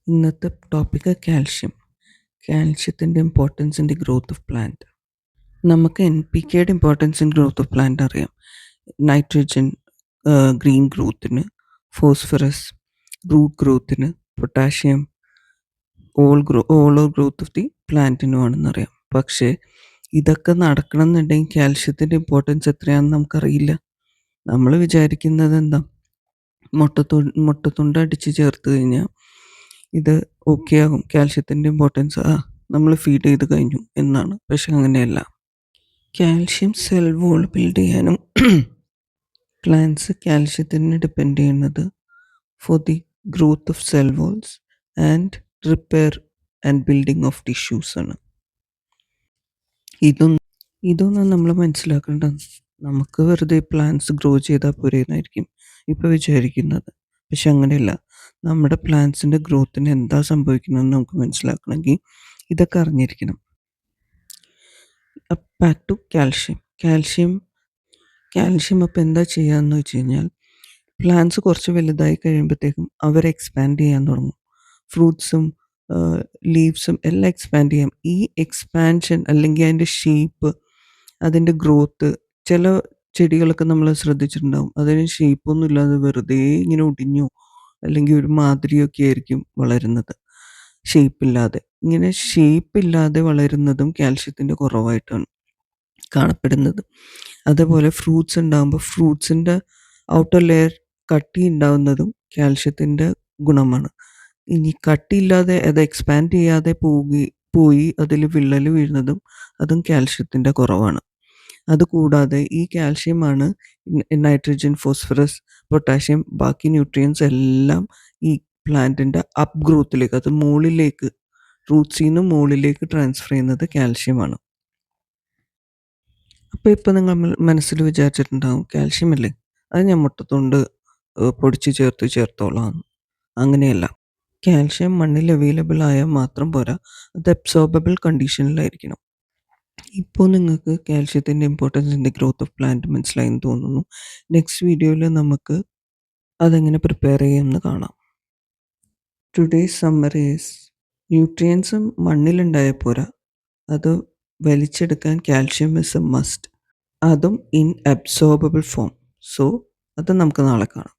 ഇന്നത്തെ ടോപ്പിക്ക് കാൽഷ്യത്തിൻ്റെ importance in the growth of plant. നമുക്ക് NPKയുടെ importance in growth of plant അറിയാം. നൈട്രജൻ ഗ്രീൻ ഗ്രോത്തിന്, ഫോസ്ഫറസ് റൂട്ട് ഗ്രോത്തിന്, potassium all growth of the പ്ലാന്റിനുമാണെന്നറിയാം. പക്ഷേ ഇതൊക്കെ നടക്കണമെന്നുണ്ടെങ്കിൽ കാൽഷ്യത്തിൻ്റെ ഇമ്പോർട്ടൻസ് എത്രയാണെന്ന് നമുക്കറിയില്ല. നമ്മൾ വിചാരിക്കുന്നത് എന്താ, മുട്ടത്തുണ്ട് അടിച്ച് ചേർത്ത് കഴിഞ്ഞാൽ ഇത് ഓക്കെ ആകും, കാൽഷ്യത്തിൻ്റെ ഇമ്പോർട്ടൻസ് നമ്മൾ ഫീഡ് ചെയ്ത് കഴിഞ്ഞു എന്നാണ്. പക്ഷെ അങ്ങനെയല്ല. കാൽഷ്യം സെൽ വോൾ ബിൽഡ് ചെയ്യാനും പ്ലാന്റ്സ് കാൽഷ്യത്തിന് ഡിപ്പെൻഡ് ചെയ്യുന്നത് for the growth of cell walls and repair and building of tissues ആണ്. ഇതൊന്നും നമ്മൾ മനസ്സിലാക്കേണ്ടത്. നമുക്ക് വെറുതെ പ്ലാന്റ്സ് ഗ്രോ ചെയ്താൽ പോരെന്നായിരിക്കും ഇപ്പോൾ വിചാരിക്കുന്നത്. പക്ഷെ അങ്ങനെയല്ല. നമ്മുടെ പ്ലാന്റ്സിൻ്റെ ഗ്രോത്തിന് എന്താ സംഭവിക്കുന്നതെന്ന് നമുക്ക് മനസ്സിലാക്കണമെങ്കിൽ ഇതൊക്കെ അറിഞ്ഞിരിക്കണം. ബാക്ക് ടു കാൽഷ്യം അപ്പോൾ എന്താ ചെയ്യുകയെന്ന് വെച്ച് കഴിഞ്ഞാൽ, പ്ലാന്റ്സ് കുറച്ച് വലുതായി കഴിയുമ്പോഴത്തേക്കും അവർ എക്സ്പാൻഡ് ചെയ്യാൻ തുടങ്ങും. ഫ്രൂട്ട്സും ലീവ്സും എല്ലാം എക്സ്പാൻഡ് ചെയ്യാം. ഈ എക്സ്പാൻഷൻ അല്ലെങ്കിൽ അതിൻ്റെ ഷേപ്പ്, അതിൻ്റെ ഗ്രോത്ത്, ചില ചെടികളൊക്കെ നമ്മൾ ശ്രദ്ധിച്ചിട്ടുണ്ടാവും, അതിന് ഷേപ്പൊന്നും ഇല്ലാതെ വെറുതെ ഇങ്ങനെ ഒടിഞ്ഞോ അല്ലെങ്കിൽ ഒരു മാതിരിയൊക്കെ ആയിരിക്കും വളരുന്നത്. ഇങ്ങനെ ഷേപ്പില്ലാതെ വളരുന്നതും കാൽഷ്യത്തിൻ്റെ കുറവായിട്ടാണ് കാണപ്പെടുന്നത്. അതേപോലെ ഫ്രൂട്ട്സ് ഉണ്ടാകുമ്പോൾ ഫ്രൂട്ട്സിൻ്റെ ഔട്ടർ ലെയർ കട്ടി ഉണ്ടാകുന്നതും കാൽഷ്യത്തിൻ്റെ ഗുണമാണ്. ഇനി കട്ടിയില്ലാതെ അത് എക്സ്പാൻഡ് ചെയ്യാതെ പോയി അതിൽ വിള്ളൽ വീഴുന്നതും അതും കാൽഷ്യത്തിൻ്റെ കുറവാണ്. അതുകൂടാതെ ഈ കാൽഷ്യമാണ് നൈട്രജൻ, ഫോസ്ഫറസ്, പൊട്ടാഷ്യം, ബാക്കി ന്യൂട്രിയൻസ് എല്ലാം ഈ പ്ലാന്റിൻ്റെ അപ്പ് ഗ്രോത്തിലേക്ക്, അത് മുകളിലേക്ക്, റൂട്ട്സിൽ നിന്ന് മുകളിലേക്ക് ട്രാൻസ്ഫർ ചെയ്യുന്നത് കാൽഷ്യമാണ്. അപ്പോൾ ഇപ്പോൾ നിങ്ങൾ മനസ്സിൽ വിചാരിച്ചിട്ടുണ്ടാകും, കാൽഷ്യം അല്ലേ, അത് ഞാൻ മുട്ടത്തുണ്ട് പൊടിച്ച് ചേർത്തോളാം. അങ്ങനെയല്ല. കാൽഷ്യം മണ്ണിൽ അവൈലബിൾ ആയാൽ മാത്രം പോരാ, അത് അബ്സോർബബിൾ കണ്ടീഷനിലായിരിക്കണം. ഇപ്പോൾ നിങ്ങൾക്ക് കാൽഷ്യത്തിൻ്റെ importance in the growth of plant മനസ്സിലായെന്ന് തോന്നുന്നു. നെക്സ്റ്റ് വീഡിയോയിൽ നമുക്ക് അതെങ്ങനെ പ്രിപ്പയർ ചെയ്യുമെന്ന് കാണാം. ടുഡേയ്സ് സമ്മറി ഈസ്, ന്യൂട്രിയൻസും മണ്ണിലുണ്ടായാൽ പോരാ, അത് വലിച്ചെടുക്കാൻ കാൽഷ്യം ഇസ് എ മസ്റ്റ്, അതും ഇൻ അബ്സോർബബിൾ ഫോം. സോ അത് നമുക്ക് നാളെ കാണാം.